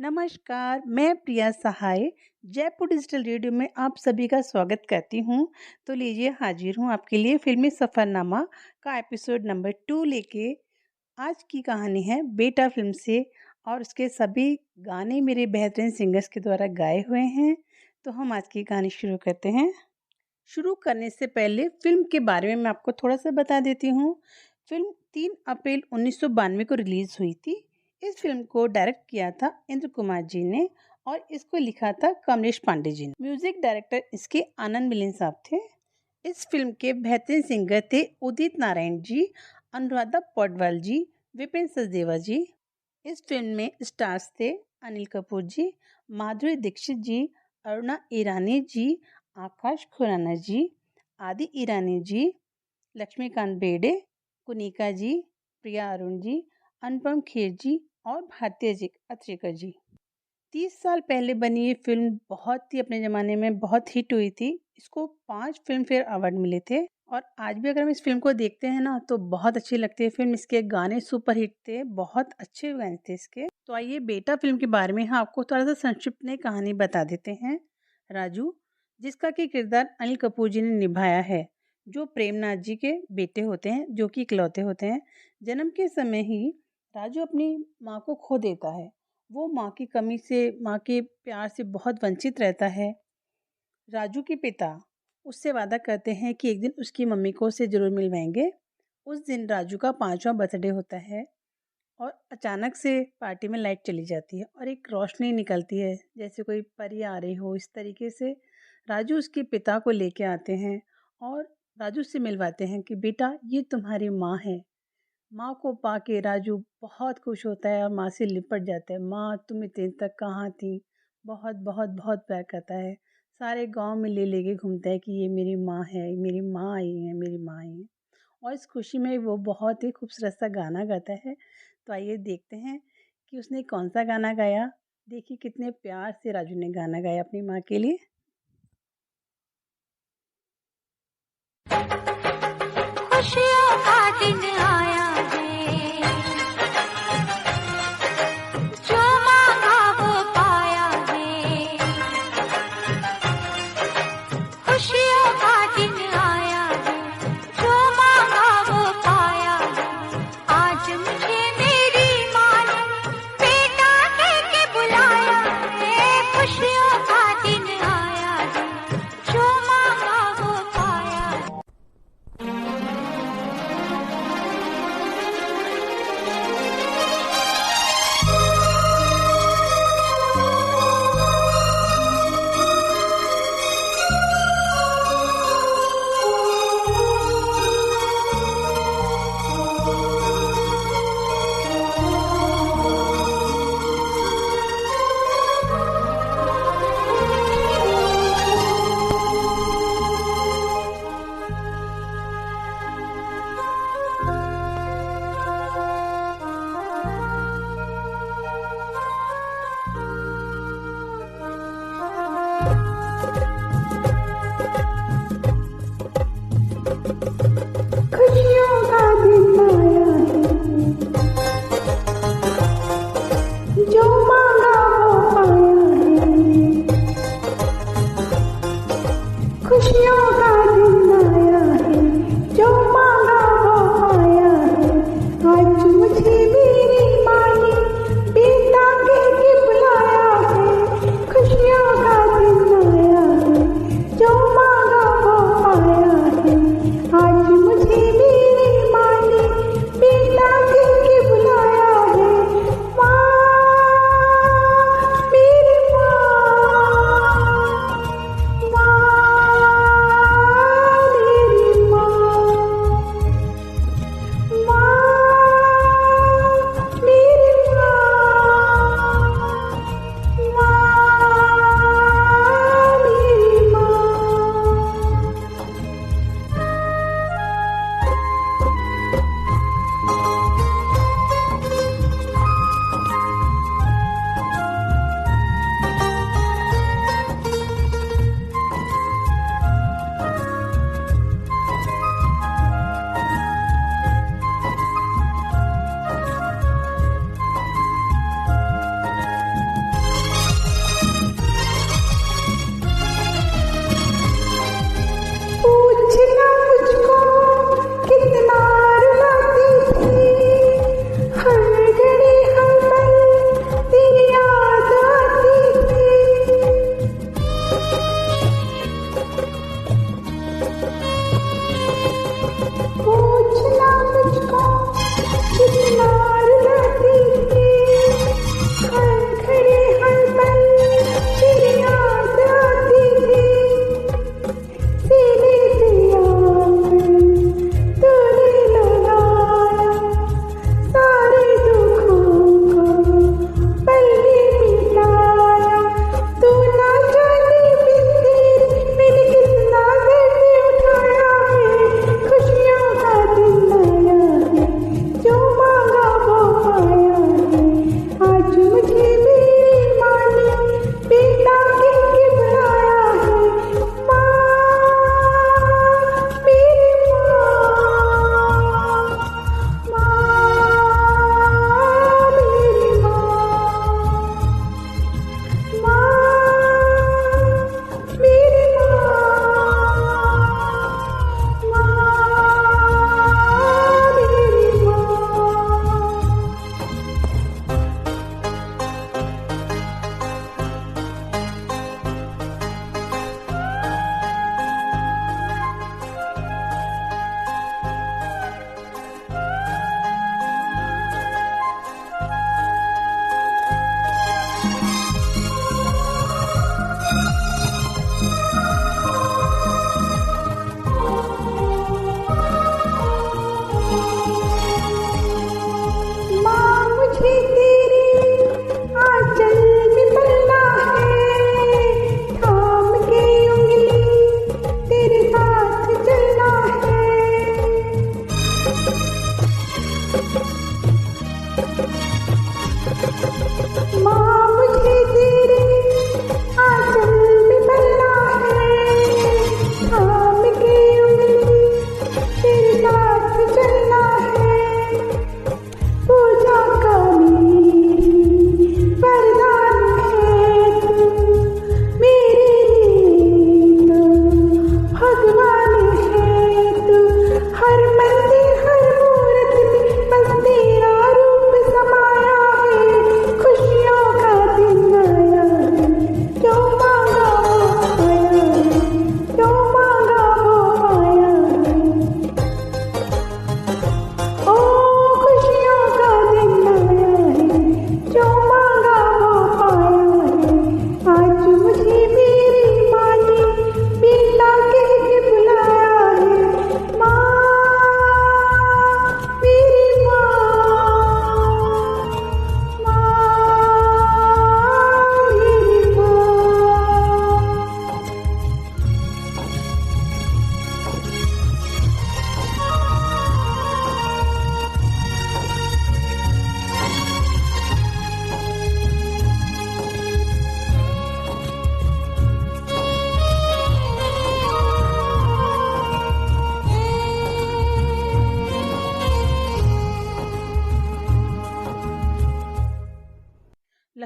नमस्कार, मैं प्रिया सहाय Jaipur digital radio में आप सभी का स्वागत करती हूँ। तो लीजिए हाजिर हूँ आपके लिए फ़िल्मी सफ़रनामा का एपिसोड नंबर 2 लेके। आज की कहानी है बेटा फ़िल्म से और उसके सभी गाने मेरे बेहतरीन सिंगर्स के द्वारा गाए हुए हैं। तो हम आज की कहानी शुरू करते हैं। शुरू करने से पहले फ़िल्म के बारे में मैं आपको थोड़ा-सा बता देती हूँ। फ़िल्म 3 अप्रैल 1992 को रिलीज़ हुई थी। इस फ़िल्म को डायरेक्ट किया था इंद्र कुमार जी ने और इसको लिखा था कमलेश पांडे जी ने। म्यूज़िक डायरेक्टर इसके आनंद मिलिंद साहब थे। इस फ़िल्म के बेहतरीन सिंगर थे उदित नारायण जी, अनुराधा पौडवाल जी, विपिन सचदेवा जी। इस फ़िल्म में स्टार्स थे अनिल कपूर जी, माधुरी दीक्षित जी, अरुणा ईरानी जी, आकाश खुराना जी, आदि ईरानी जी, लक्ष्मीकांत बेर्डे, कुनिका जी, प्रिया अरुण जी, अनुपम खेर जी और भारती अत्रेकर जी। 30 साल पहले बनी ये फ़िल्म बहुत ही अपने ज़माने में बहुत हिट हुई थी। इसको 5 फ़िल्म फेयर अवार्ड मिले थे और आज भी अगर हम इस फ़िल्म को देखते हैं ना तो बहुत अच्छी लगती है फ़िल्म। इसके गाने सुपर हिट थे, बहुत अच्छे गाने थे इसके। तो आइए बेटा फ़िल्म के बारे में हम आपको थोड़ा-सा संक्षिप्त में कहानी बता देते हैं। राजू, जिसका कि किरदार अनिल कपूर जी ने निभाया है, जो प्रेमनाथ जी के बेटे होते हैं, जो कि इकलौते होते हैं। जन्म के समय ही राजू अपनी माँ को खो देता है। वो माँ की कमी से, माँ के प्यार से बहुत वंचित रहता है। राजू के पिता उससे वादा करते हैं कि एक दिन उसकी मम्मी को उससे ज़रूर मिलवाएंगे। उस दिन राजू का 5वां बर्थडे होता है और अचानक से पार्टी में लाइट चली जाती है और एक रोशनी निकलती है, जैसे कोई परी आ रही हो। इस तरीके से राजू उसके पिता को लेके आते हैं और राजू से मिलवाते हैं कि बेटा ये तुम्हारी माँ है। माँ को पाके राजू बहुत खुश होता है और माँ से लिपट जाता है। माँ तुम इतने तक कहाँ थी? बहुत बहुत बहुत प्यार करता है। सारे गांव में ले लेके घूमता है कि ये मेरी माँ है, मेरी माँ आई है, मेरी माँ आई है। और इस खुशी में वो बहुत ही खूबसूरत सा गाना गाता है। तो आइए देखते हैं कि उसने कौन सा गाना गाया। देखिए कितने प्यार से राजू ने गाना गाया अपनी माँ के लिए। खुशियों का दिन आया है, जो मांगा वो पाया है। खुशियों का दिन आया है, जो मांगा वो पाया है। आज मुझे मेरी माँ ने बेटा कह के बुलाया है। खुशियों का दिन आया है, जो मांगा वो पाया है।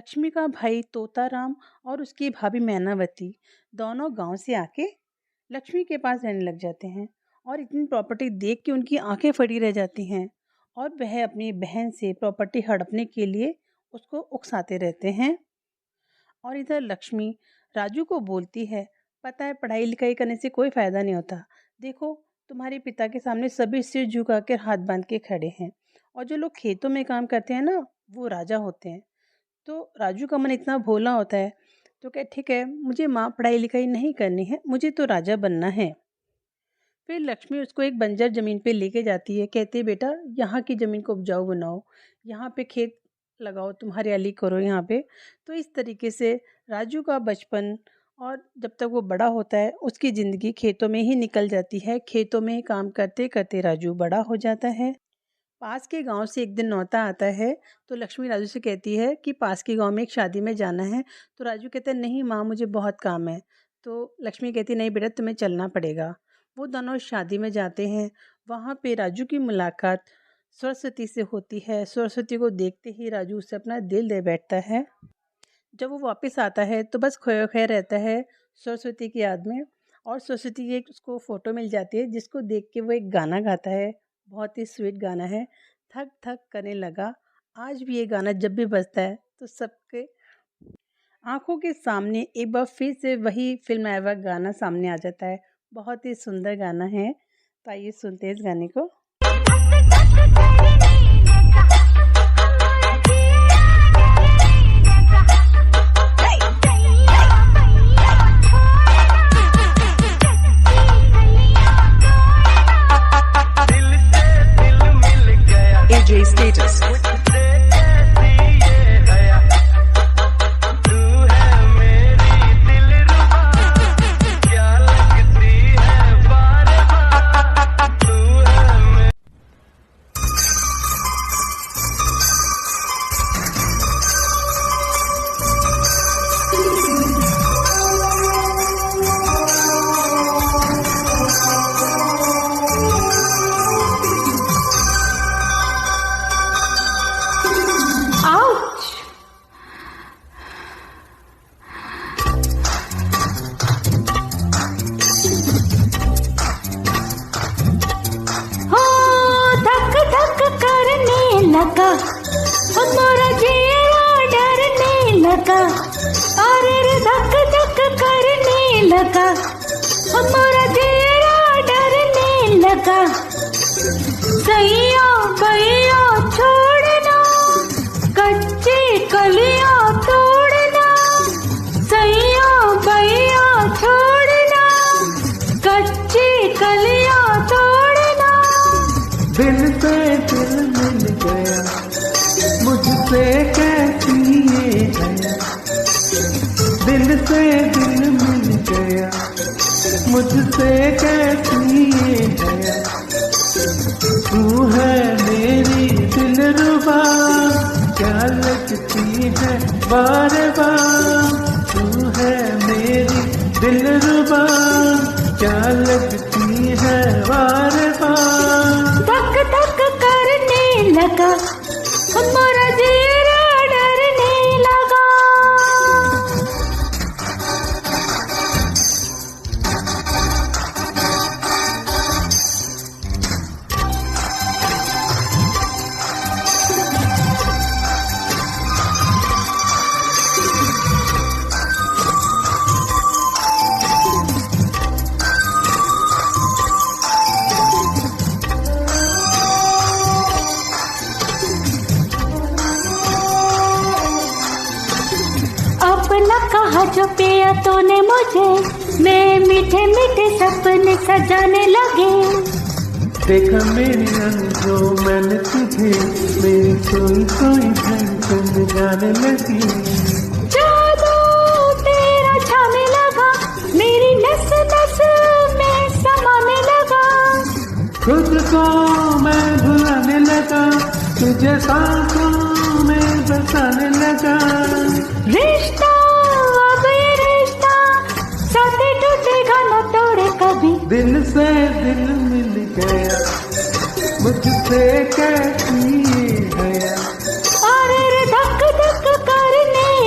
लक्ष्मी का भाई तोताराम और उसकी भाभी मैनावती दोनों गांव से आके लक्ष्मी के पास रहने लग जाते हैं और इतनी प्रॉपर्टी देख के उनकी आंखें फटी रह जाती हैं और वह अपनी बहन से प्रॉपर्टी हड़पने के लिए उसको उकसाते रहते हैं। और इधर लक्ष्मी राजू को बोलती है, पता है पढ़ाई लिखाई करने से कोई फ़ायदा नहीं होता। देखो तुम्हारे पिता के सामने सभी सिर झुका कर हाथ बांध के खड़े हैं और जो लोग खेतों में काम करते हैं ना वो राजा होते हैं। तो राजू का मन इतना भोला होता है तो क्या ठीक है, मुझे माँ पढ़ाई लिखाई नहीं करनी है, मुझे तो राजा बनना है। फिर लक्ष्मी उसको एक बंजर ज़मीन पे लेके जाती है, कहती है बेटा यहाँ की ज़मीन को उपजाऊ बनाओ, यहाँ पे खेत लगाओ, तुम हरियाली करो यहाँ पे। तो इस तरीके से राजू का बचपन और जब तक वो बड़ा होता है उसकी ज़िंदगी खेतों में ही निकल जाती है। खेतों में ही काम करते करते राजू बड़ा हो जाता है। पास के गांव से एक दिन न्योता आता है तो लक्ष्मी राजू से कहती है कि पास के गांव में एक शादी में जाना है। तो राजू कहता है नहीं माँ मुझे बहुत काम है। तो लक्ष्मी कहती है नहीं बेटा तुम्हें चलना पड़ेगा। वो दोनों शादी में जाते हैं। वहाँ पे राजू की मुलाकात सरस्वती से होती है। सरस्वती को देखते ही राजू उससे अपना दिल दे बैठता है। जब वो वापस आता है तो बस खोया खोया रहता है सरस्वती की याद में। और सरस्वती की एक उसको फ़ोटो मिल जाती है जिसको देख के वो एक गाना गाता है, बहुत ही स्वीट गाना है, थक थक करने लगा। आज भी ये गाना जब भी बजता है तो सबके आंखों के सामने एक बार फिर से वही फिल्म आया हुआ गाना सामने आ जाता है। बहुत ही सुंदर गाना है, तो आइए सुनते हैं इस गाने को। AJ Status. लगा हमारा जीवा डरने लगा, अरे धक धक करने लगा, हमारा जीवा डरने लगा। सैया भैया छोड़ना, कच्ची कलियां तोड़ना, सैया भैया छोड़ना, कच्ची कलियां तोड़ना। दिल से दिल मिल गया, मुझसे कैसी ये है। दिल से दिल मिल गया, मुझसे कैसी ये है। तू है मेरी दिलरुबा, क्या लगती है बार बार। तू है मेरी दिलरुबा, क्या लगती है बार बार। धक धक करने लगा, हमारा जीरा डरने लगा। अपना कहा जो पिया तूने मुझे, मैं मीठे मीठे सपने सजाने लगे। देखा मेरी आंखों मैंने तुझे, मेरी कोई कोई धड़कन गाने लगी। जादू तेरा छाने लगा, मेरी नस नस में समाने लगा। खुद को मैं भुलाने लगा, तुझे सांसों में बसाने लगा। रिश्ता अब ये रिश्ता, साथ टूटेगा न तोड़े कभी। दिल से दिल मिल गया, मुझसे कैसी ये है। और धक धक करने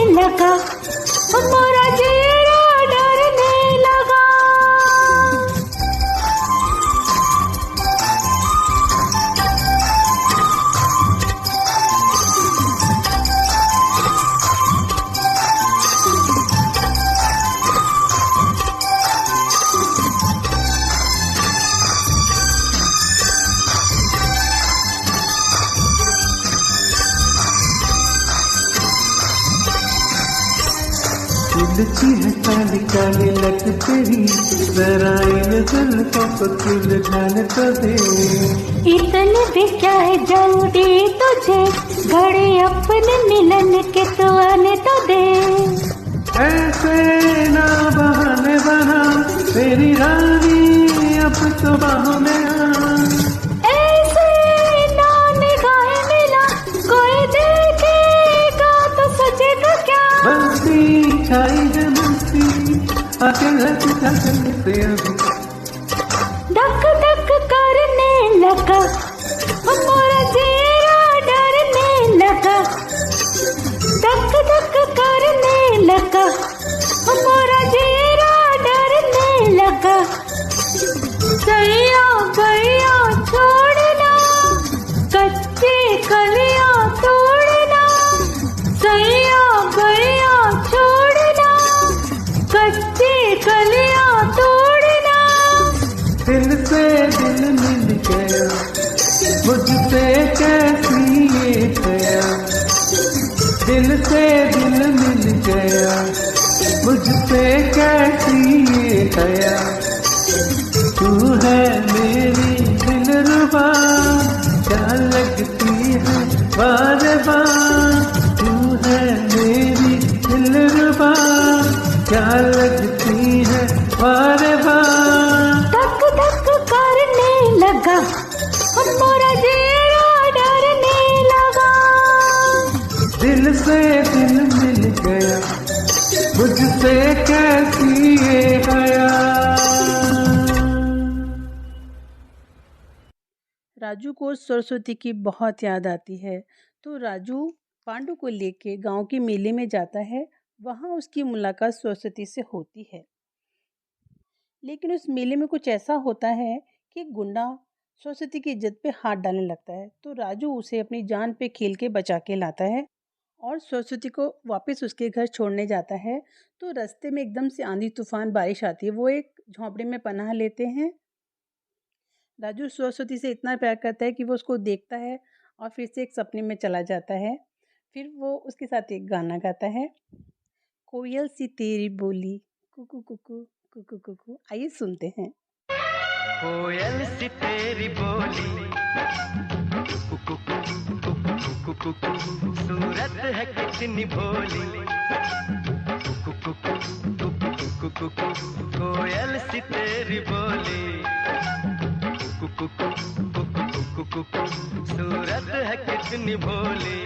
तिलची है काली काली लट तेरी, जरा इन जुल्फों को सुलझाने तो दे। इतने भी क्या है जल्दी तुझे, घड़ी अपने मिलन के तो आने तो दे। ऐसे ना बहाने बना तेरी रानी, अब तो बाहों में आ। ऐसे ना निगाहें मिला, कोई देखेगा तो सोचेगा क्या। मस्ती छाई है मस्ती, आके लग जा से अभी। धक धक करने लगा हमारा चेहरा, डरने लगा। धक धक करने लगा हमारा चेहरा, डरने लगा। सैया गैया छोड़ना, कच्चे कलियां तोड़ना। सैया गैया छोड़ना, कच्चे कलियां तोड़ना। दिल से दिल मिल गया, मुझसे कैसी ये गया। दिल से दिल मिल गया, मुझसे कैसी ये गया। तू है मेरी दिलरुबा, क्या लगती है बार बार। तू है मेरी दिलरुबा, क्या लगती है बार बार। धक धक करने लगा हमारा चेहरा, डरने लगा। दिल से दिल मिल गया, मुझसे कैसी ये गया। राजू को सरस्वती की बहुत याद आती है, तो राजू पांडु को लेके गांव के मेले में जाता है। वहां उसकी मुलाकात सरस्वती से होती है, लेकिन उस मेले में कुछ ऐसा होता है कि गुंडा सरस्वती की इज्जत पे हाथ डालने लगता है। तो राजू उसे अपनी जान पे खेल के बचा के लाता है और सरस्वती को वापस उसके घर छोड़ने जाता है। तो रास्ते में एकदम से आंधी तूफान बारिश आती है। वो एक झोंपड़े में पनाह लेते हैं। राजू सरस्वती से इतना प्यार करता है कि वो उसको देखता है और फिर से एक सपने में चला जाता है। फिर वो उसके साथ एक गाना गाता है, कोयल सी तेरी बोली कुकू कुकू कुकू कुकू। आइए सुनते हैं। कोयल सी तेरी बोली, कुकू कुकू कुकू कुकू, सूरत है कितनी भोली। कुकू कुकू कुकू कुकू, कोयल सी तेरी बोली। कुकू कुकू कुकू, सूरत है कितनी भोली।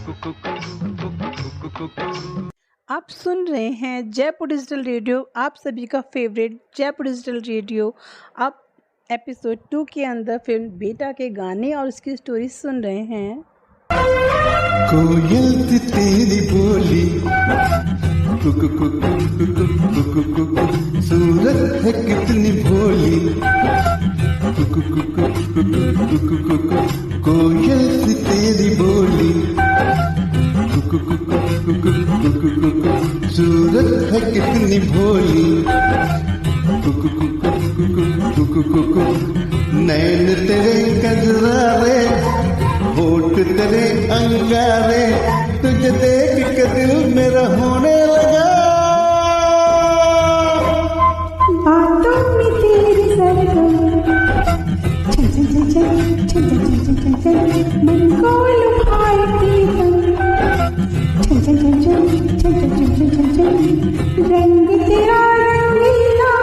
कुकू कुकू कुकू। आप सुन रहे हैं जयपुर डिजिटल रेडियो, आप सभी का फेवरेट जयपुर डिजिटल रेडियो। आप एपिसोड 2 के अंदर फिल्म बेटा के गाने और उसकी स्टोरी सुन रहे हैं। कोयल सी तेरी बोली, कुकू कुकू कुकू कुकू, सूरत है कितनी भोली। कुकू कुकू कुकू कुकू, कोयल सी तेरी बोली। कुकू कुकू कुकू कुकू, सूरत है कितनी भोली। कुकू कुकू कुकू कुकू, नैन तेरे कजरारे, होठ तेरे अंगारे, तुझे देख के दिल मेरा होने लगा। बातों में तेरी सरगम, चल चल चल चल चल चल चल चल, मन को लुभाती है। चल चल चल चल चल चल चल चल चल, रंग तेरा रंगीला,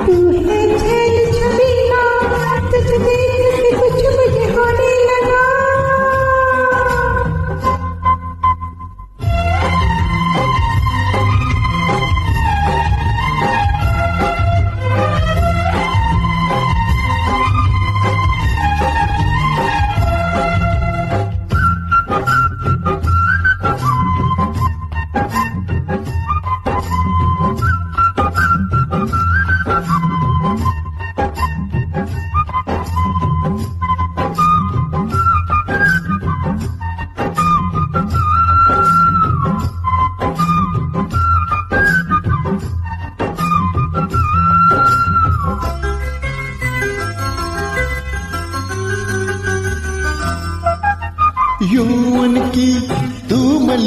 तू है छेल छबीला, तुझे देख के कुछ मुझे होने लगा।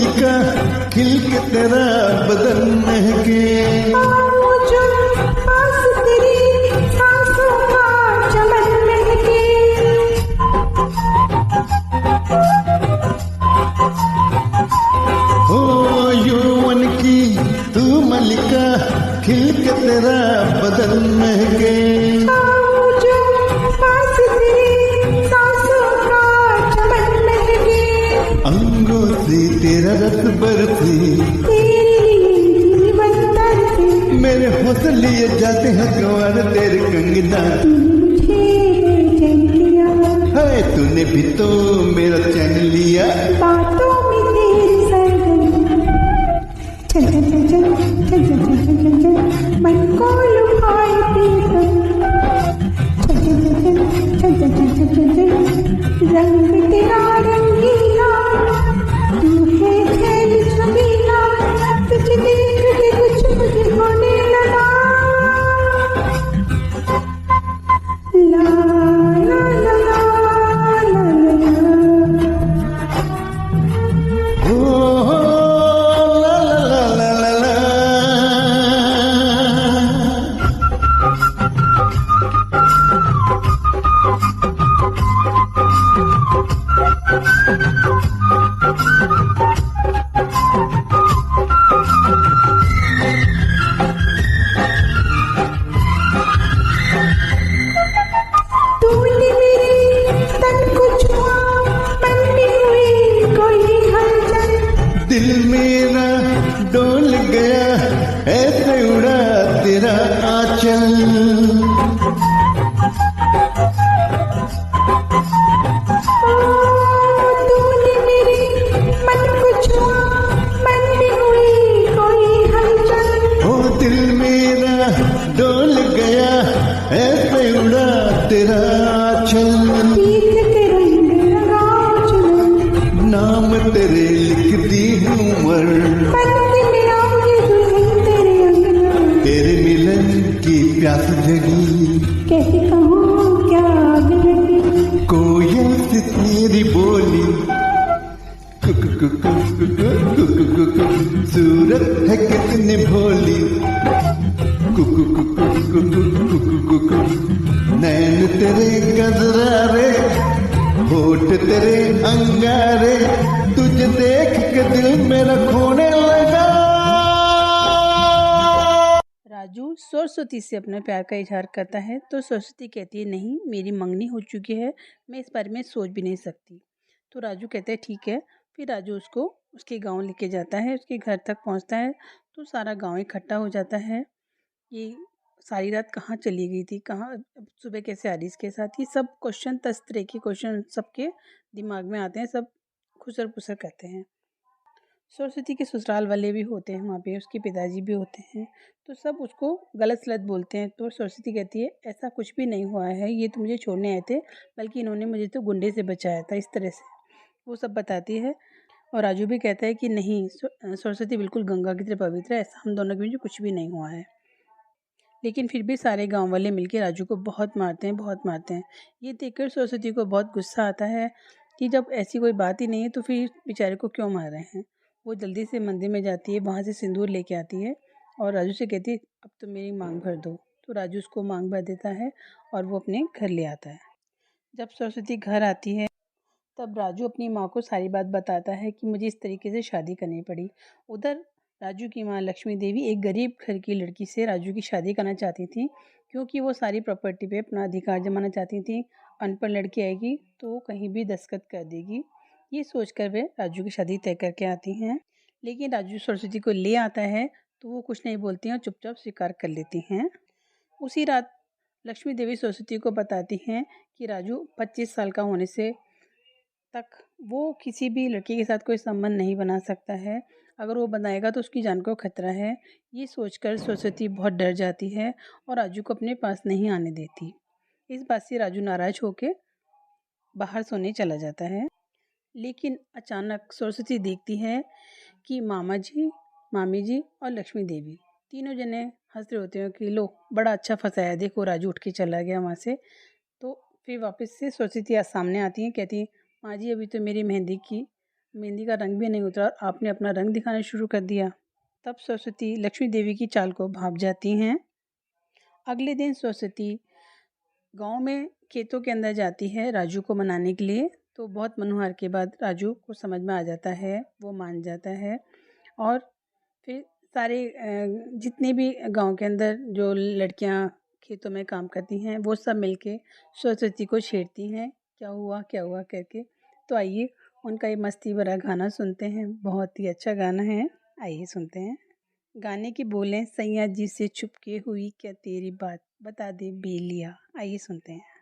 मलिका खिल के तेरा बदन महके। आओ जो पास तेरी सांसों का चमन महके। हो यौवन की तू मलिका खिल के तेरा बदन महके। आओ जो पास तेरी सांसों का चमन महके। अंगों से तेरा रस बरसे, तेरे लिए जीवन तरसे। मेरे होश लिए जाते हैं गंवार तेरे कंगना। मुझे बेचैन किया, है तूने भी तो मेरा चैन लिया। बातों में तेरी सरगम। चल चल चल चल चल चल चल चल चल चल मन को लुभाए प्रीतम। चल चल चल चल चल चल चल चल चल रंग तेरा रंगीला। तू है चैन छबीला, तुझे देख के कुछ मुझे होने लगा। ला ला ला ला ला ला। ओ ला ला ला ला ला। तूने मेरे तन को छुआ, मन में हुई कोई हलचल। दिल मेरा डोल गया ऐसे उड़ा तेरा आंचल। तूने मेरे मन को छुआ, मन में हुई कोई हलचल। ओ दिल मेरा डोल गया ऐसे उड़ा तेरा आंचल। प्रीत के रंग लगाओ चुनन, नाम तेरे लिख दी हूँ मर। मन में आओगे दुल्हन तेरे अंगना। तेरे मिलन की प्यास जगी, कैसे कहूँ क्या आग लगी। कोयल से तेरी बोली कुक कुक कुक कुक कुक कुक। सूरत है कितनी भोली कुक कुक कुक कुक कुक। नैन तेरे गजरारे, होठ तेरे अंगारे, तुझे देख के दिल मेरा खोने लगा। राजू सरस्वती से अपने प्यार का इजहार करता है तो सरस्वती कहती है नहीं, मेरी मंगनी हो चुकी है, मैं इस बारे में सोच भी नहीं सकती। तो राजू कहता है ठीक है। फिर राजू उसको उसके गांव लेके जाता है, उसके घर तक पहुंचता है तो सारा गांव इकट्ठा हो जाता है। ये सारी रात कहाँ चली गई थी, कहाँ सुबह कैसे आ रही इसके साथ, ये सब क्वेश्चन, 10 तरह के क्वेश्चन सबके दिमाग में आते हैं, सब खुसर पुसर करते हैं। सरस्वती के ससुराल वाले भी होते हैं वहाँ पे, उसके पिताजी भी होते हैं, तो सब उसको गलत सलत बोलते हैं। तो सरस्वती कहती है ऐसा कुछ भी नहीं हुआ है, ये तो मुझे छोड़ने आए थे, बल्कि इन्होंने मुझे तो गुंडे से बचाया था, इस तरह से वो सब बताती है। और राजू भी कहता है कि नहीं, सरस्वती बिल्कुल गंगा की तरह पवित्र है, ऐसा हम दोनों के बीच कुछ भी नहीं हुआ है। लेकिन फिर भी सारे गांव वाले मिलके राजू को बहुत मारते हैं, बहुत मारते हैं। ये देखकर सरस्वती को बहुत गुस्सा आता है कि जब ऐसी कोई बात ही नहीं है तो फिर बेचारे को क्यों मार रहे हैं। वो जल्दी से मंदिर में जाती है, वहाँ से सिंदूर लेके आती है और राजू से कहती है अब तो मेरी मांग भर दो। तो राजू उसको मांग भर देता है और वो अपने घर ले आता है। जब सरस्वती घर आती है तब राजू अपनी माँ को सारी बात बताता है कि मुझे इस तरीके से शादी करनी पड़ी। उधर राजू की माँ लक्ष्मी देवी एक गरीब घर की लड़की से राजू की शादी करना चाहती थी, क्योंकि वो सारी प्रॉपर्टी पे अपना अधिकार जमाना चाहती थी। अनपढ़ लड़की आएगी तो वो कहीं भी दस्तखत कर देगी, ये सोचकर वे राजू की शादी तय करके आती हैं। लेकिन राजू सरस्वती को ले आता है तो वो कुछ नहीं बोलती हैं और चुपचाप स्वीकार कर लेती हैं। उसी रात लक्ष्मी देवी सरस्वती को बताती हैं कि राजू 25 साल का होने से तक वो किसी भी लड़की के साथ कोई संबंध नहीं बना सकता है, अगर वो बनाएगा तो उसकी जान को खतरा है। ये सोचकर सरस्वती बहुत डर जाती है और राजू को अपने पास नहीं आने देती। इस बात से राजू नाराज होकर बाहर सोने चला जाता है। लेकिन अचानक सरस्वती देखती है कि मामा जी, मामी जी और लक्ष्मी देवी तीनों जने हंस रहे होते हैं कि लो बड़ा अच्छा फंसाया, देखो राजू उठ के चला गया वहाँ से। तो फिर वापस से सरस्वती सामने आती हैं, कहती हैं माँ जी अभी तो मेरी मेहंदी का रंग भी नहीं उतरा और आपने अपना रंग दिखाना शुरू कर दिया। तब सरस्वती लक्ष्मी देवी की चाल को भाप जाती हैं। अगले दिन सरस्वती गांव में खेतों के अंदर जाती है राजू को मनाने के लिए। तो बहुत मनोहार के बाद राजू को समझ में आ जाता है, वो मान जाता है और फिर सारे जितने भी गांव के अंदर जो लड़कियां खेतों में काम करती हैं वो सब मिलके सरस्वती को छेड़ती हैं, क्या हुआ करके। तो आइए उनका ये मस्ती भरा गाना सुनते हैं, बहुत ही अच्छा गाना है, आइए सुनते हैं। गाने की बोलें सैया जी से छुपके हुई क्या तेरी बात, बता दे बेलिया। आइए सुनते हैं।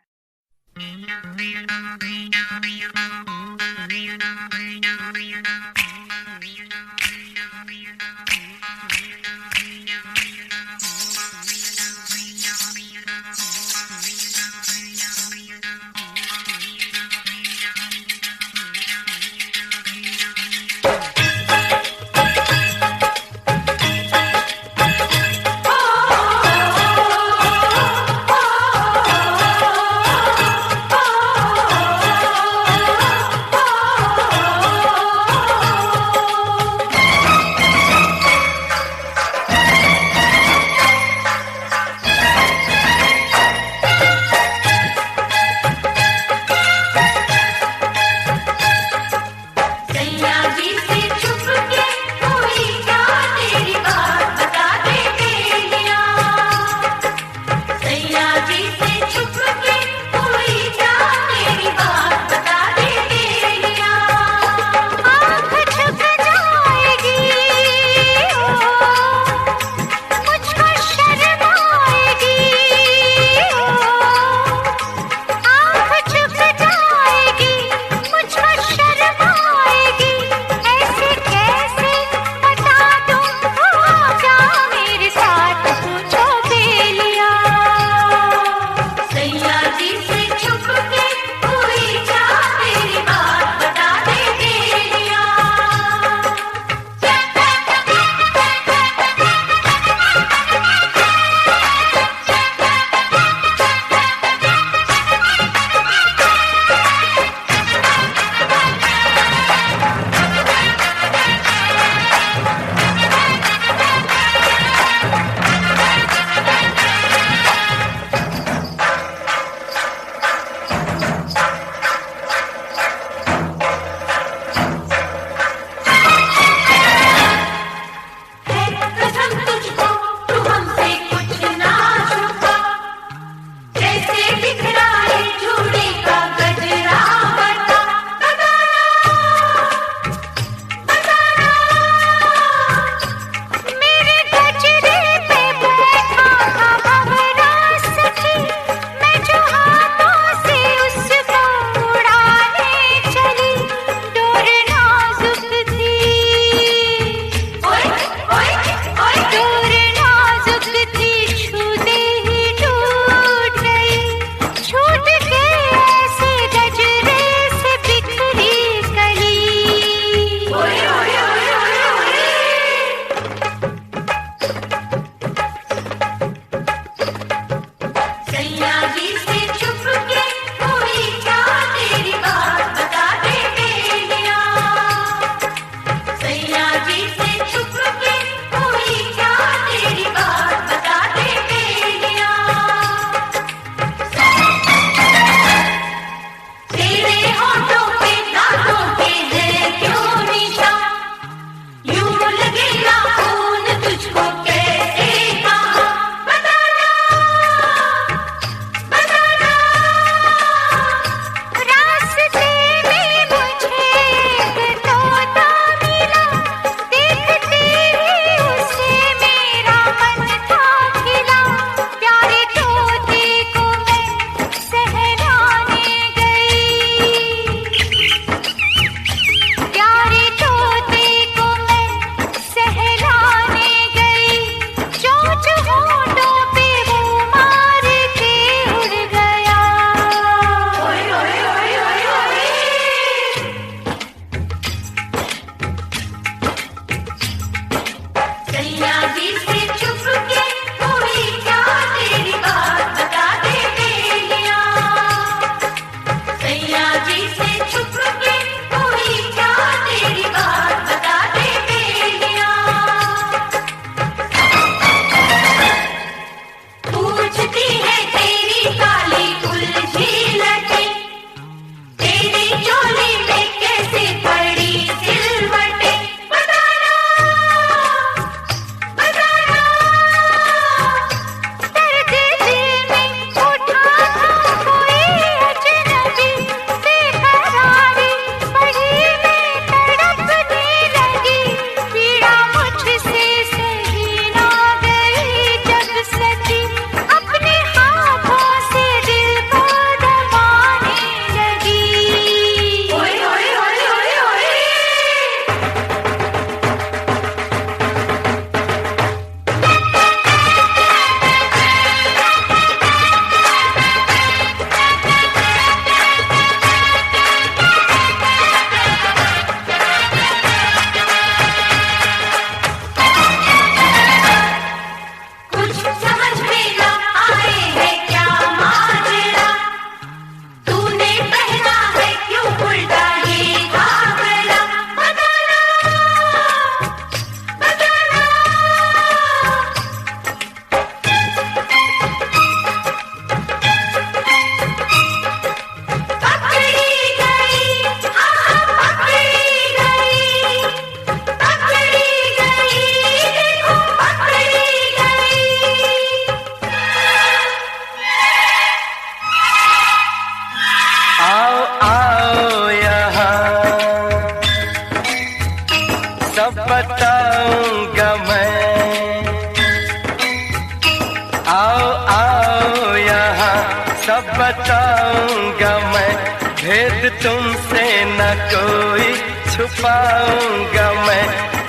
सब बताऊंगा मैं, भेद तुमसे न कोई छुपाऊंगा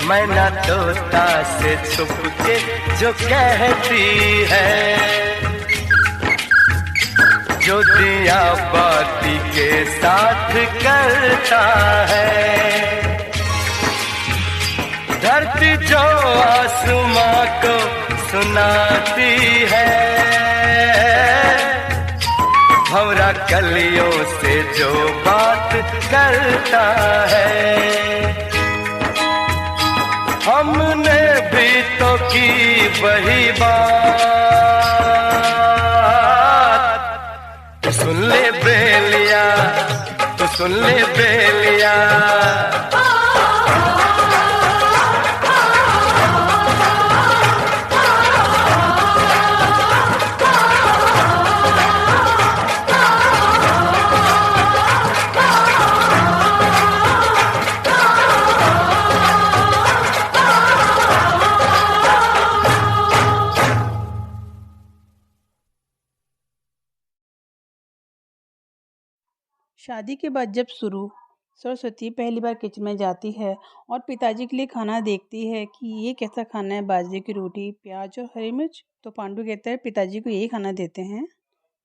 मैं ना तोता से छुप के जो कहती है, जो दिया बाती के साथ करता है। धरती जो आसमां को सुनाती है, भंवरा कलियों से जो बात करता है। हमने भी तो की वही बात, तो सुन ले बेलिया, तो सुन ले बेलिया। शादी के बाद जब सरस्वती पहली बार किचन में जाती है और पिताजी के लिए खाना देखती है कि ये कैसा खाना है, बाजरे की रोटी, प्याज और हरी मिर्च, तो पांडु कहता है पिताजी को यही खाना देते हैं।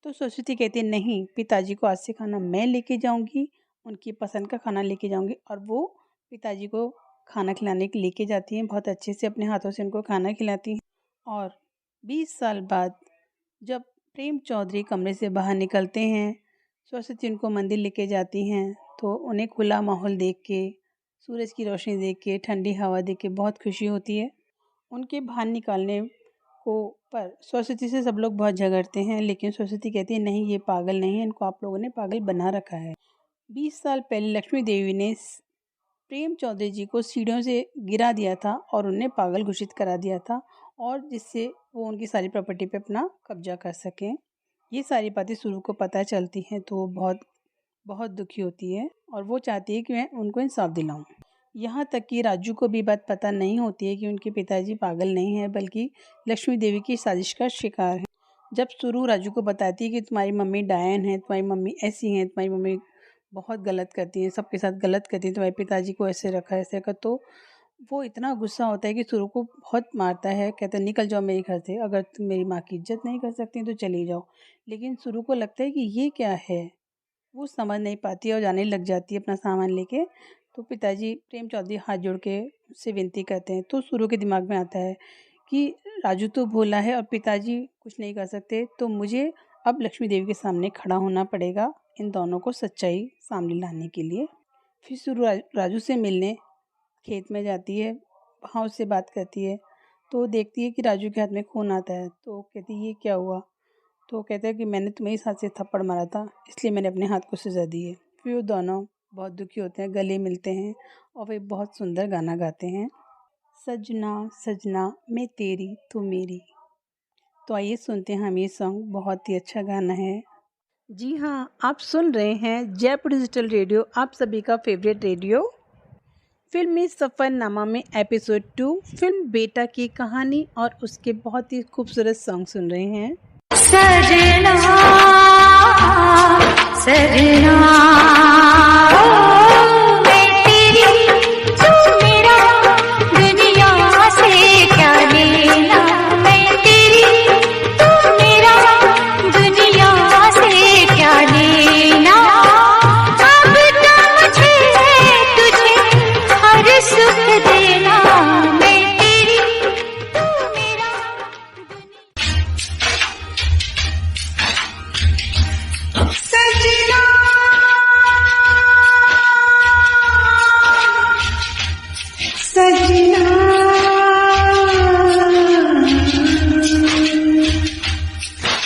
तो सरस्वती कहती है नहीं, पिताजी को आज से खाना मैं लेके जाऊंगी, उनकी पसंद का खाना लेके जाऊंगी। और वो पिताजी को खाना खिलाने के लेके जाती हैं, बहुत अच्छे से अपने हाथों से उनको खाना खिलाती हैं। और 20 साल बाद जब प्रेम चौधरी कमरे से बाहर निकलते हैं, सरस्वती उनको मंदिर लेके जाती हैं, तो उन्हें खुला माहौल देख के, सूरज की रोशनी देख के, ठंडी हवा देख के बहुत खुशी होती है। उनके बाहर निकालने को पर सरस्वती से सब लोग बहुत झगड़ते हैं, लेकिन सरस्वती कहती है नहीं, ये पागल नहीं है, इनको आप लोगों ने पागल बना रखा है। 20 साल पहले लक्ष्मी देवी ने प्रेम चौधरी जी को सीढ़ियों से गिरा दिया था और उन्हें पागल घोषित करा दिया था, और जिससे वो उनकी सारी प्रॉपर्टी पे अपना कब्जा कर सकें। ये सारी बातें सुरु को पता चलती हैं, तो वो बहुत दुखी होती है और वो चाहती है कि मैं उनको इंसाफ दिलाऊं। यहाँ तक कि राजू को भी बात पता नहीं होती है कि उनके पिताजी पागल नहीं हैं, बल्कि लक्ष्मी देवी की साजिश का शिकार हैं। जब सुरु राजू को बताती है कि तुम्हारी मम्मी डायन है, तुम्हारी मम्मी ऐसी हैं, तुम्हारी मम्मी बहुत गलत करती हैं, सबके साथ गलत करती हैं, तुम्हारे पिताजी को ऐसे रखा, तो वो इतना गुस्सा होता है कि सुरु को बहुत मारता है। कहता है निकल जाओ मेरे घर से, अगर तुम मेरी माँ की इज्जत नहीं कर सकती तो चली जाओ। लेकिन सुरु को लगता है कि ये क्या है, वो समझ नहीं पाती है और जाने लग जाती है अपना सामान लेके। तो पिताजी प्रेम चौधरी हाथ जोड़ के उससे विनती करते हैं। तो सुरु के दिमाग में आता है कि राजू तो भोला है और पिताजी कुछ नहीं कर सकते, तो मुझे अब लक्ष्मी देवी के सामने खड़ा होना पड़ेगा इन दोनों को सच्चाई सामने लाने के लिए। फिर सुरु राजू से मिलने खेत में जाती है, वहाँ उससे बात करती है, तो देखती है कि राजू के हाथ में खून आता है। तो कहती है ये क्या हुआ, तो कहता है कि मैंने तुम्हें इस हाथ से थप्पड़ मारा था, इसलिए मैंने अपने हाथ को सजा दी है। फिर वो दोनों बहुत दुखी होते हैं, गले मिलते हैं और वे बहुत सुंदर गाना गाते हैं, सजना सजना मैं तेरी तू मेरी। तो आइए सुनते हैं हम ये सॉन्ग, बहुत ही अच्छा गाना है। जी हाँ, आप सुन रहे हैं जयपुर डिजिटल रेडियो, आप सभी का फेवरेट रेडियो। फिल्मी सफ़रनामा में एपिसोड 2 फिल्म बेटा की कहानी और उसके बहुत ही खूबसूरत सॉन्ग सुन रहे हैं। सजना सजना मैं तेरी तू मेरा, दुनिया से क्या लेना, मैं तेरी तू मेरा, दुनिया से क्या लेना। अब तो मुझे तुझे हर सुख देना, मैं तेरी तू मेरा, सजना सजना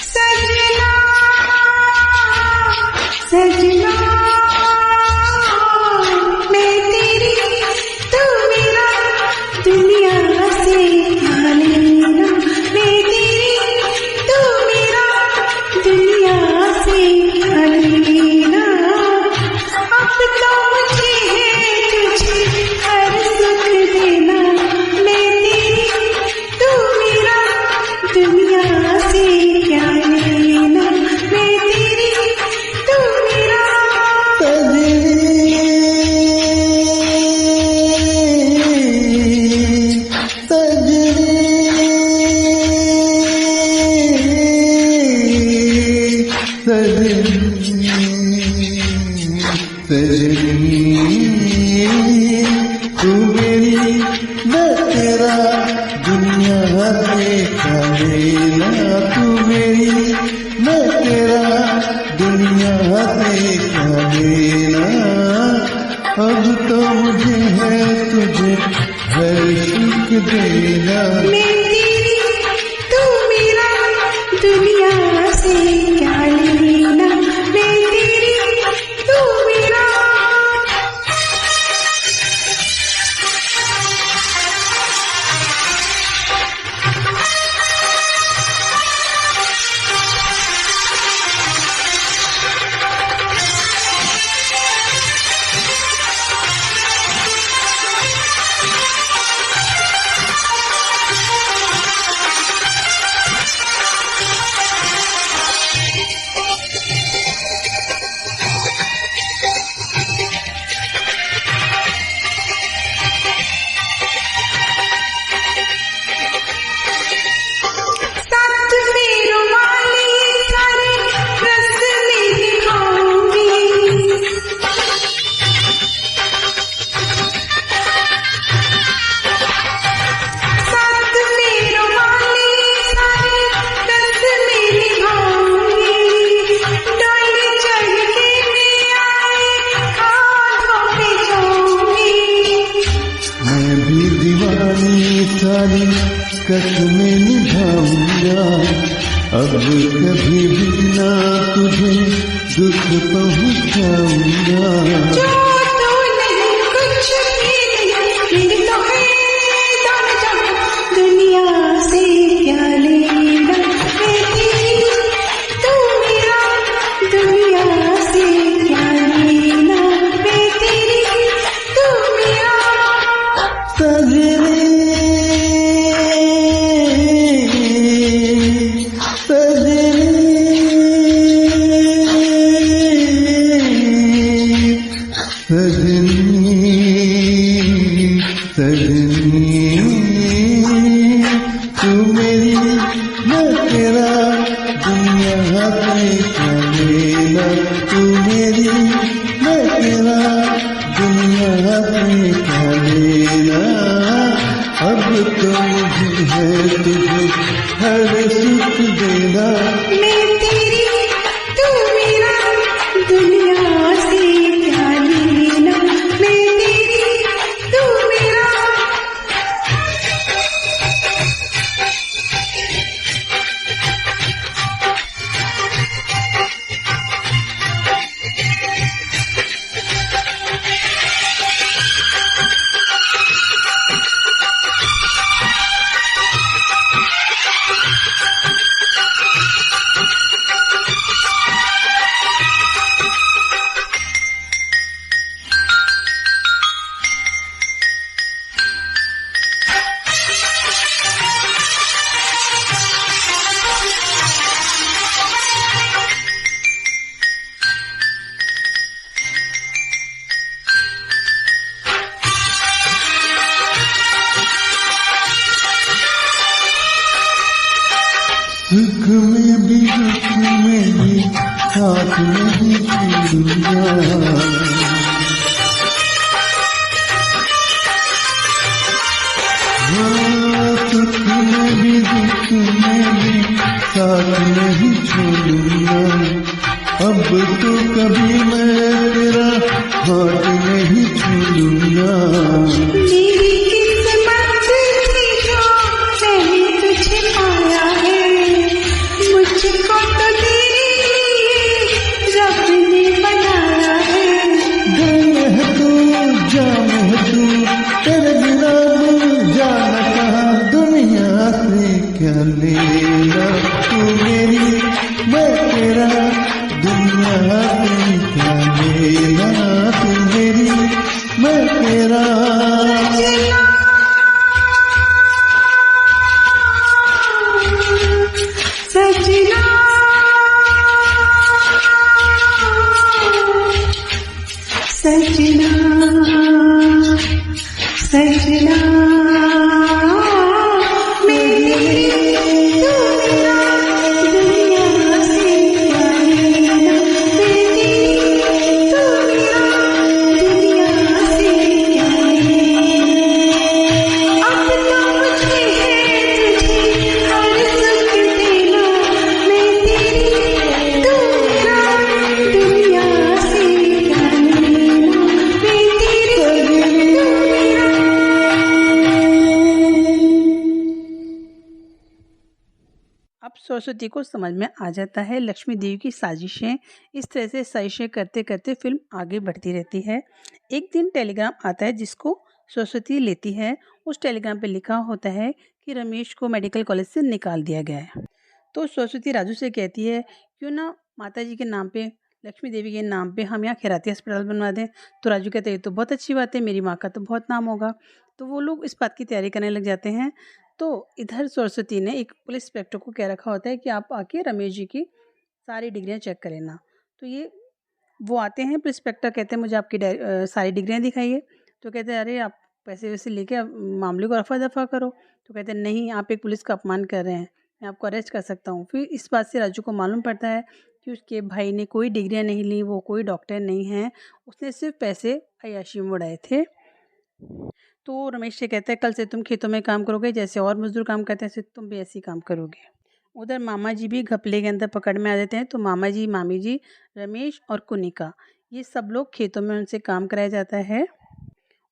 सजना सजना मैं तेरी तू मेरा, दुनिया से क्या लेना, मैं तेरी तू मेरा, दुनिया से क्या लेना। अब तो मुझे है तुझे हर सुख देना, मैं तेरी तू मेरा, दुनिया से क्या लेना, मैं तेरी तेरा दुनिया से क्या लेना, तू मेरी मैं तेरा दुनिया से क्या लेना। अब तो मुझे है तुझे हर सुख देना। मैं तेरी तू मेरा दुनिया से क्या लेना, मैं तेरी तू मेरा। साथ में रुमाली सारे रस में दिखाऊंगी, साथ में रुमाली सारे रस में दिखाऊंगी। डाली चढ़ के मैं आए हाथों पे जाऊंगी। मैं भी दीवानी सारी कसमें निभाऊंगा, अब कभी भी ना तुझे दुख पहुंचाऊंगा। जो तो नहीं कुछ भी नहीं, मेरी तो है दम दम, दुनिया से क्या लेना, मैं तेरी तू मेरा दुनिया से क्या लेना, मैं तेरी तू मेरा। सजने सजनी तू मेरी मैं तेरा दुनिया से क्या लेना, तू मेरी मैं तेरा दुनिया से क्या लेना। अब तो मुझे है तुझे हर सुख देना। मैं तेरी तू मेरा दुनिया से क्या लेना, मैं तेरी तू मेरा। सुख में भी दुख में भी साथ नहीं छोड़ूंगा। सुख में भी दुख में भी साथ नहीं छोड़ूंगा। अब तो कभी मैं तेरा हाथ नहीं छोड़ूंगा। मेरी किस्मत थी जो मैंने तुझे पाया है, मुझको तो तेरे लिए रब ने बनाया है। गम है तू जाम है तू, तेरे बिना जाना कहाँ, दुनिया से क्या लेना। तू मेरी मैं तेरा दुनिया से क्या लेना। तू मेरी मैं तेरा। सजना सजना सजना मेरी तू मेरा दुनिया से क्या लेना, मेरी तू मेरा दुनिया से क्या लेना। सरस्वती को समझ में आ जाता है लक्ष्मी देवी की साजिशें। इस तरह से साजिशें करते करते फिल्म आगे बढ़ती रहती है। एक दिन टेलीग्राम आता है जिसको सरस्वती लेती है। उस टेलीग्राम पे लिखा होता है कि रमेश को मेडिकल कॉलेज से निकाल दिया गया है। तो सरस्वती राजू से कहती है क्यों ना माता जी के नाम पे, लक्ष्मी देवी के नाम पे हम यहाँ खैराती अस्पताल बनवा दें। तो राजू कहते हैं ये तो बहुत अच्छी बात है, मेरी माँ का तो बहुत नाम होगा। तो वो लोग इस बात की तैयारी करने लग जाते हैं। तो इधर सरस्वती ने एक पुलिस इंस्पेक्टर को कह रखा होता है कि आप आके रमेश जी की सारी डिग्रियाँ चेक कर लेना। तो वो आते हैं, पुलिस इंस्पेक्टर कहते हैं मुझे आपकी सारी डिग्रियाँ दिखाइए। तो कहते हैं अरे आप पैसे वैसे लेके आप मामले को रफा दफा करो। तो कहते हैं नहीं, आप एक पुलिस का अपमान कर रहे हैं, मैं आपको अरेस्ट कर सकता हूँ। फिर इस बात से राजू को मालूम पड़ता है कि उसके भाई ने कोई डिग्रियाँ नहीं ली, वो कोई डॉक्टर नहीं है, उसने सिर्फ पैसे अय्याशी में उड़ाए थे। तो रमेश से कहता है कल से तुम खेतों में काम करोगे, जैसे और मजदूर काम करते हैं ऐसे तुम भी ऐसे ही काम करोगे। उधर मामा जी भी घपले के अंदर पकड़ में आ जाते हैं। तो मामा जी, मामी जी, रमेश और कुनिका, ये सब लोग खेतों में उनसे काम कराया जाता है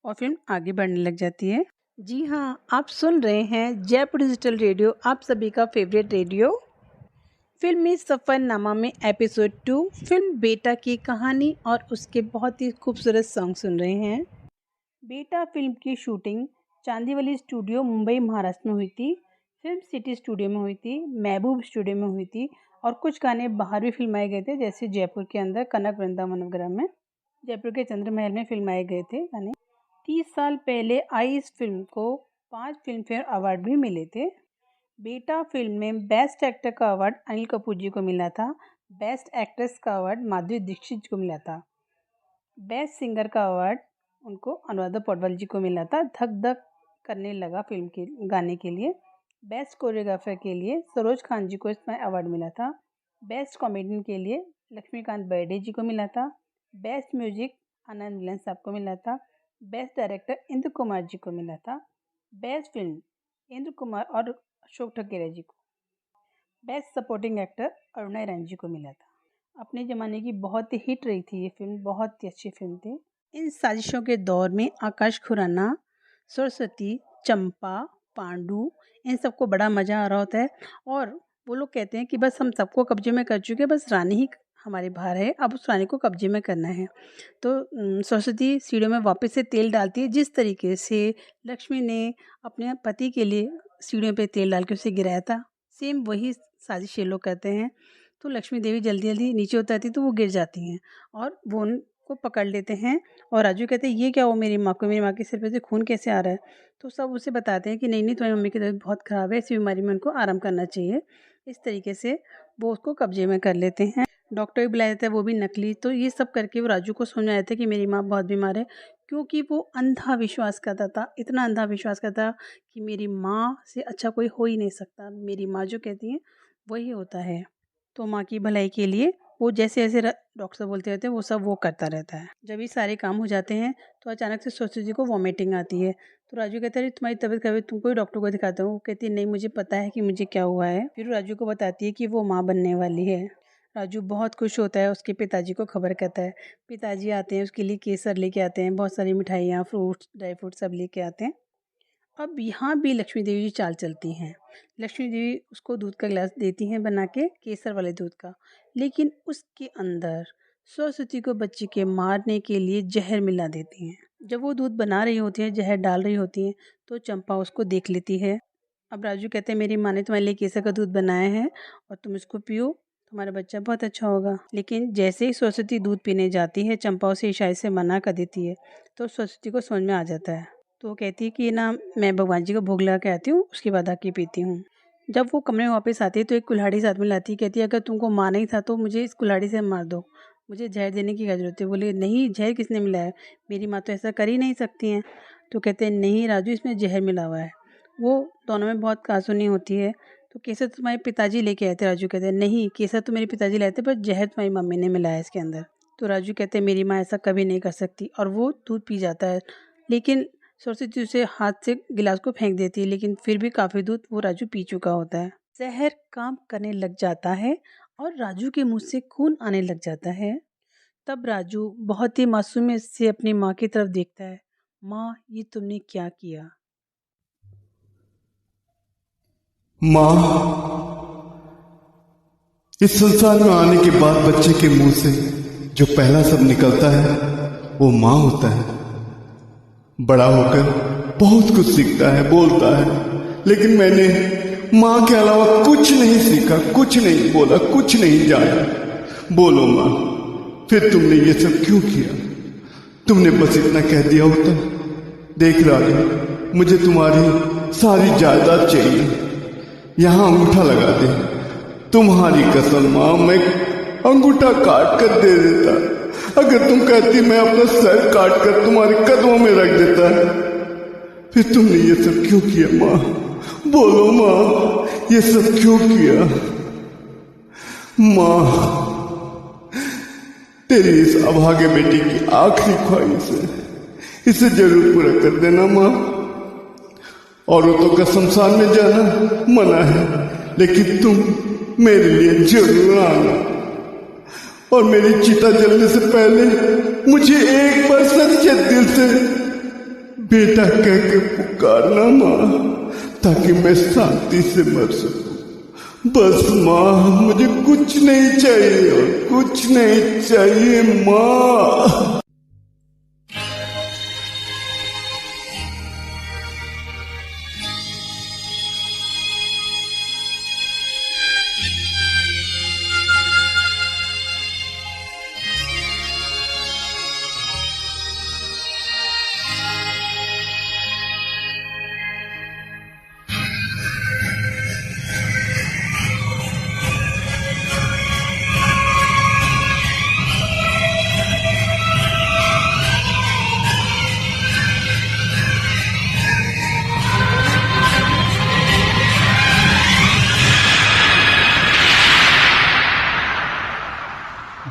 और फिल्म आगे बढ़ने लग जाती है। जी हाँ, आप सुन रहे हैं जयपुर डिजिटल रेडियो, आप सभी का फेवरेट रेडियो। फिल्मी सफ़रनामा में एपिसोड 2 फिल्म बेटा की कहानी और उसके बहुत ही खूबसूरत सॉन्ग सुन रहे हैं। बेटा फिल्म की शूटिंग चांदीवली स्टूडियो मुंबई महाराष्ट्र में हुई थी, फिल्म सिटी स्टूडियो में हुई थी, महबूब स्टूडियो में हुई थी और कुछ गाने बाहर भी फिल्माए गए थे, जैसे जयपुर के अंदर कनक वृंदावन वगैरह में, जयपुर के चंद्र महल में फिल्माए गए थे गाने। 30 साल पहले आई इस फिल्म को 5 फिल्म फेयर अवार्ड भी मिले थे। बेटा फिल्म में बेस्ट एक्टर का अवार्ड अनिल कपूर जी को मिला था, बेस्ट एक्ट्रेस का अवार्ड माधुरी दीक्षित जी को मिला था, बेस्ट सिंगर का अवार्ड उनको अनुराधा पौडवाल जी को मिला था धक धक करने लगा फिल्म के गाने के लिए। बेस्ट कोरियोग्राफर के लिए सरोज खान जी को इसमें अवार्ड मिला था। बेस्ट कॉमेडियन के लिए लक्ष्मीकांत बर्डे जी को मिला था। बेस्ट म्यूजिक आनंद मिलन साहब को मिला था। बेस्ट डायरेक्टर इंद्र कुमार जी को मिला था। बेस्ट फिल्म इंद्र कुमार और अशोक ठकेरिया जी को। Best supporting actor Aruna Irani ji को मिला था। अपने ज़माने की बहुत ही हिट रही थी ये फिल्म, बहुत ही अच्छी फिल्म थी। इन साजिशों के दौर में आकाश खुराना, सरस्वती, चंपा, पांडु, इन सबको बड़ा मज़ा आ रहा होता है और वो लोग कहते हैं कि बस हम सबको कब्जे में कर चुके हैं, बस रानी ही हमारे बाहर है, अब उस रानी को कब्जे में करना है। तो सरस्वती सीढ़ियों में वापस से तेल डालती है, जिस तरीके से लक्ष्मी ने अपने पति के लिए सीढ़ियों पे तेल डाल के उसे गिराया था, सेम वही साजिश ये लोग करते हैं। तो लक्ष्मी देवी जल्दी जल्दी नीचे उतरती तो वो गिर जाती हैं और वो उनको पकड़ लेते हैं और राजू कहते हैं ये क्या हो मेरी माँ के सिर पे से खून कैसे आ रहा है। तो सब उसे बताते हैं कि नहीं नहीं, तुम्हारी मम्मी की तबीयत बहुत ख़राब है, इसी बीमारी में उनको आराम करना चाहिए। इस तरीके से वो उसको कब्जे में कर लेते हैं। डॉक्टर भी बुलाया जाता है, वो भी नकली। तो ये सब करके वो राजू को समझ आया था कि मेरी माँ बहुत बीमार है, क्योंकि वो अंधा विश्वास करता था, इतना अंधा विश्वास करता कि मेरी माँ से अच्छा कोई हो ही नहीं सकता, मेरी माँ जो कहती हैं वही होता है। तो माँ की भलाई के लिए वो जैसे जैसे डॉक्टर साहब बोलते रहते हैं वो सब वो करता रहता है। जब ये सारे काम हो जाते हैं तो अचानक से सरस्वती को वॉमिटिंग आती है। तो राजू कहता है तुम्हारी तबीयत खराब है, तुम कोई डॉक्टर को दिखाता हूँ। वो कहती है नहीं, मुझे पता है कि मुझे क्या हुआ है। फिर राजू को बताती है कि वो माँ बनने वाली है। राजू बहुत खुश होता है, उसके पिताजी को खबर करता है। पिताजी आते हैं, उसके लिए केसर लेके आते हैं, बहुत सारी मिठाइयाँ, फ्रूट्स, ड्राई फ्रूट सब लेके आते हैं। अब यहाँ भी लक्ष्मी देवी जी चाल चलती हैं। लक्ष्मी देवी उसको दूध का गिलास देती हैं बना के, केसर वाले दूध का, लेकिन उसके अंदर सरस्वती को बच्चे के मारने के लिए जहर मिला देती हैं। जब वो दूध बना रही होती हैं, जहर डाल रही होती हैं, तो चंपा उसको देख लेती है। अब राजू कहते हैं मेरी माँ ने तुम्हारे लिए केसर का दूध बनाया है और तुम इसको पियो, तुम्हारा बच्चा बहुत अच्छा होगा। लेकिन जैसे ही सरस्वती दूध पीने जाती है, चंपा उसे इशारे से मना कर देती है। तो सरस्वती को समझ में आ जाता है। तो वो कहती है कि ना मैं भगवान जी को भोग लगा के आती हूँ, उसके बाद आके पीती हूँ। जब वो कमरे में वापस आती है तो एक कुल्हाड़ी साथ में लाती है। कहती है अगर तुमको मारना ही था तो मुझे इस कुल्हाड़ी से मार दो, मुझे जहर देने की क्या जरूरत है। बोले नहीं, जहर किसने मिलाया, मेरी माँ तो ऐसा कर ही नहीं सकती हैं। तो कहते हैं नहीं राजू, इसमें जहर मिला हुआ है। वो दोनों में बहुत कहासुनी होती है। तो केसर तो तुम्हारे पिताजी लेके आए थे। राजू कहते हैं नहीं, केसर तो मेरे पिताजी लाए थे, पर जहर तुम्हारी मम्मी ने मिलाया इसके अंदर। तो राजू कहते हैं मेरी माँ ऐसा कभी नहीं कर सकती, और वो दूध पी जाता है। लेकिन सरस्वती उसे हाथ से गिलास को फेंक देती है, लेकिन फिर भी काफ़ी दूध वो राजू पी चुका होता है। जहर काम करने लग जाता है और राजू के मुंह से खून आने लग जाता है। तब राजू बहुत ही मासूमियत से अपनी माँ की तरफ देखता है। माँ, ये तुमने क्या किया? माँ, इस संसार में आने के बाद बच्चे के मुंह से जो पहला शब्द निकलता है वो माँ होता है। बड़ा होकर बहुत कुछ सीखता है, बोलता है, लेकिन मैंने माँ के अलावा कुछ नहीं सीखा, कुछ नहीं बोला, कुछ नहीं जाना। बोलो माँ, फिर तुमने ये सब क्यों किया? तुमने बस इतना कह दिया होता, देख राजू, मुझे तुम्हारी सारी जायदाद चाहिए, यहां अंगूठा लगा दे। तुम्हारी कसम माँ, मैं अंगूठा काट कर दे देता। अगर तुम कहती मैं अपना सर काट कर तुम्हारे कदमों में रख देता। फिर तुमने ये सब क्यों किया माँ? बोलो माँ, ये सब क्यों किया? माँ, तेरी इस अभागे बेटी की आखिरी ख्वाहिश है, इसे जरूर पूरा कर देना माँ। औरतों का शमशान में जाना मना है, लेकिन तुम मेरे लिए जरूर आना, और मेरी चिता जलने से पहले मुझे एक बार सच्चे दिल से बेटा कह के पुकारना माँ, ताकि मैं शांति से मर सकूं। बस माँ, मुझे कुछ नहीं चाहिए और कुछ नहीं चाहिए माँ।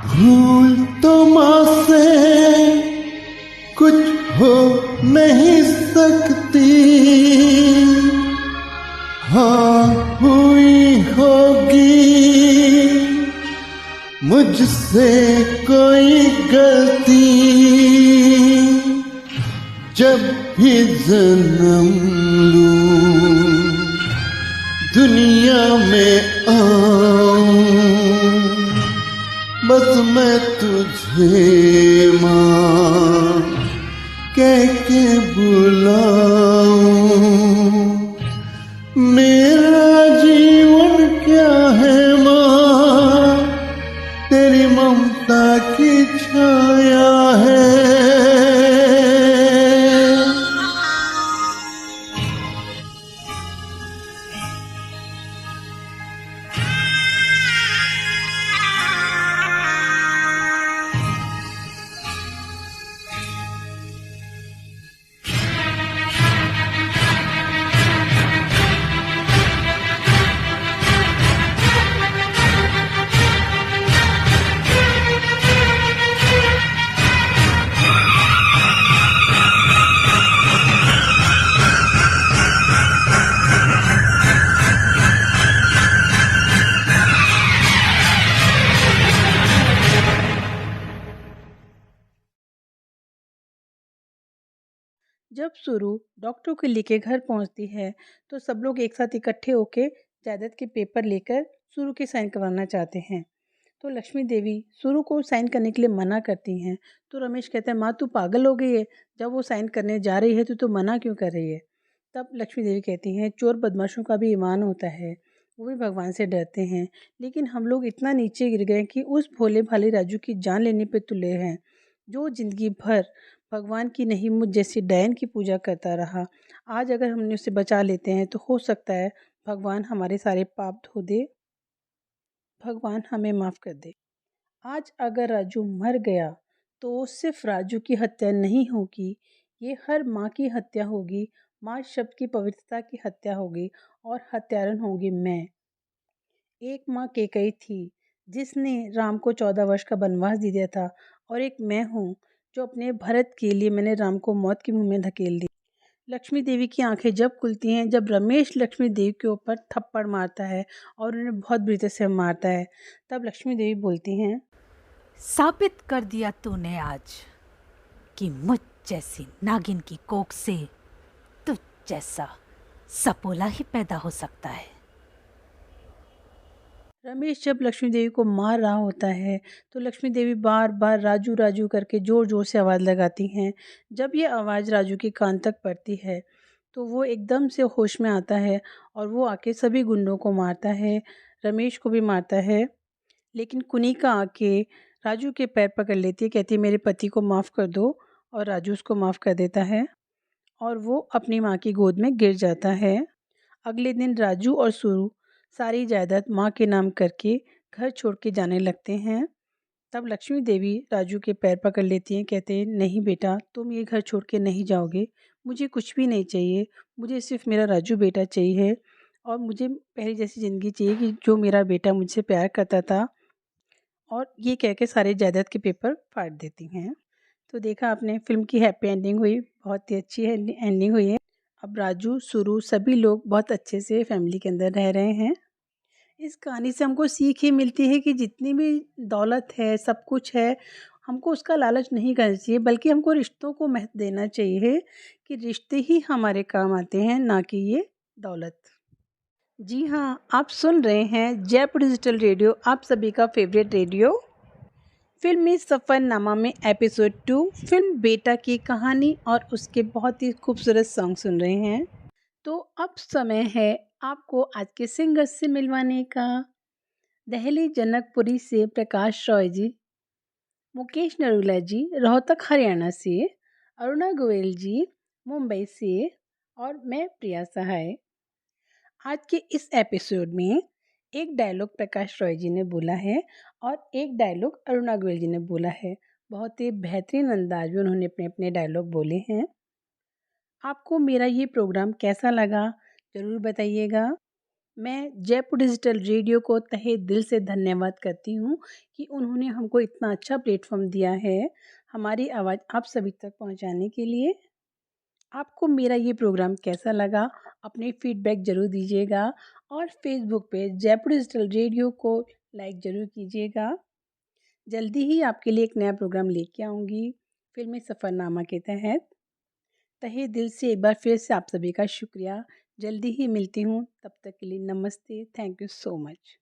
भूल तो माँ से कुछ हो नहीं सकती, हाँ हुई होगी मुझसे कोई गलती। जब भी जन्म लूं दुनिया में आऊं, बस मैं तुझे माँ कह के बुलाऊं। मेरा जीवन क्या है माँ, तेरी ममता की छाया है। जब सुरु डॉक्टर को लेके घर पहुंचती है तो सब लोग एक साथ इकट्ठे होके जायदाद के पेपर लेकर सुरु के साइन करवाना चाहते हैं। तो लक्ष्मी देवी सुरु को साइन करने के लिए मना करती हैं। तो रमेश कहता है, माँ तू पागल हो गई है, जब वो साइन करने जा रही है तो तू मना क्यों कर रही है? तब लक्ष्मी देवी कहती हैं, चोर बदमाशों का भी ईमान होता है, वो भी भगवान से डरते हैं, लेकिन हम लोग इतना नीचे गिर गए कि उस भोले भाले राजू की जान लेने पे तुले हैं, जो जिंदगी भर भगवान की नहीं मुझ जैसी डायन की पूजा करता रहा। आज अगर हमने उसे बचा लेते हैं तो हो सकता है भगवान हमारे सारे पाप धो दे, भगवान हमें माफ़ कर दे। आज अगर राजू मर गया तो सिर्फ राजू की हत्या नहीं होगी, ये हर माँ की हत्या होगी, माँ शब्द की पवित्रता की हत्या होगी, और हत्यारन होगी मैं। एक माँ केकई थी जिसने राम को 14 वर्ष का वनवास दे दिया था, और एक मैं हूँ जो अपने भरत के लिए मैंने राम को मौत के मुंह में धकेल दी। लक्ष्मी देवी की आंखें जब खुलती हैं जब रमेश लक्ष्मी देवी के ऊपर थप्पड़ मारता है और उन्हें बहुत बुरी तरह से मारता है। तब लक्ष्मी देवी बोलती हैं, साबित कर दिया तूने आज कि मुझ जैसी नागिन की कोख से तुझ जैसा सपोला ही पैदा हो सकता है। रमेश जब लक्ष्मी देवी को मार रहा होता है तो लक्ष्मी देवी बार बार राजू राजू करके ज़ोर ज़ोर से आवाज़ लगाती हैं। जब ये आवाज़ राजू के कान तक पड़ती है तो वो एकदम से होश में आता है और वो आके सभी गुंडों को मारता है, रमेश को भी मारता है। लेकिन कुनिका आके राजू के पैर पकड़ लेती है, कहती है मेरे पति को माफ़ कर दो, और राजू उसको माफ़ कर देता है और वो अपनी माँ की गोद में गिर जाता है। अगले दिन राजू और सुरु सारी जायदाद माँ के नाम करके घर छोड़ के जाने लगते हैं। तब लक्ष्मी देवी राजू के पैर पकड़ लेती हैं, कहते हैं नहीं बेटा, तुम ये घर छोड़ के नहीं जाओगे, मुझे कुछ भी नहीं चाहिए, मुझे सिर्फ मेरा राजू बेटा चाहिए और मुझे पहले जैसी ज़िंदगी चाहिए कि जो मेरा बेटा मुझसे प्यार करता था। और ये कह के सारे जायदाद के पेपर फाड़ देती हैं। तो देखा आपने, फ़िल्म की हैप्पी एंडिंग हुई, बहुत ही अच्छी एंडिंग हुई है। अब राजू, सुरु सभी लोग बहुत अच्छे से फैमिली के अंदर रह रहे हैं। इस कहानी से हमको सीख ये मिलती है कि जितनी भी दौलत है, सब कुछ है, हमको उसका लालच नहीं करना चाहिए, बल्कि हमको रिश्तों को महत्व देना चाहिए कि रिश्ते ही हमारे काम आते हैं, ना कि ये दौलत। जी हाँ, आप सुन रहे हैं जयपुर डिजिटल रेडियो, आप सभी का फेवरेट रेडियो। फ़िल्मी सफ़रनामा में एपिसोड 2 फ़िल्म बेटा की कहानी और उसके बहुत ही खूबसूरत सॉन्ग सुन रहे हैं। तो अब समय है आपको आज के सिंगर से मिलवाने का। दहली जनकपुरी से प्रकाश रॉय जी, मुकेश नरूला जी रोहतक हरियाणा से, अरुणा गोयल जी मुंबई से, और मैं प्रिया सहाय। आज के इस एपिसोड में एक डायलॉग प्रकाश रॉय जी ने बोला है और एक डायलॉग अरुणा गोयल जी ने बोला है। बहुत ही बेहतरीन अंदाज में उन्होंने अपने अपने डायलॉग बोले हैं। आपको मेरा ये प्रोग्राम कैसा लगा ज़रूर बताइएगा। मैं जयपुर डिजिटल रेडियो को तहे दिल से धन्यवाद करती हूँ कि उन्होंने हमको इतना अच्छा प्लेटफॉर्म दिया है हमारी आवाज़ आप सभी तक पहुँचाने के लिए। आपको मेरा ये प्रोग्राम कैसा लगा अपने फीडबैक ज़रूर दीजिएगा और फेसबुक पे जयपुर डिजिटल रेडियो को लाइक ज़रूर कीजिएगा। जल्दी ही आपके लिए एक नया प्रोग्राम लेके आऊँगी फ़िल्मी सफ़रनामा के तहत। तहे दिल से एक बार फिर से आप सभी का शुक्रिया। जल्दी ही मिलती हूँ, तब तक के लिए नमस्ते, थैंक यू सो मच।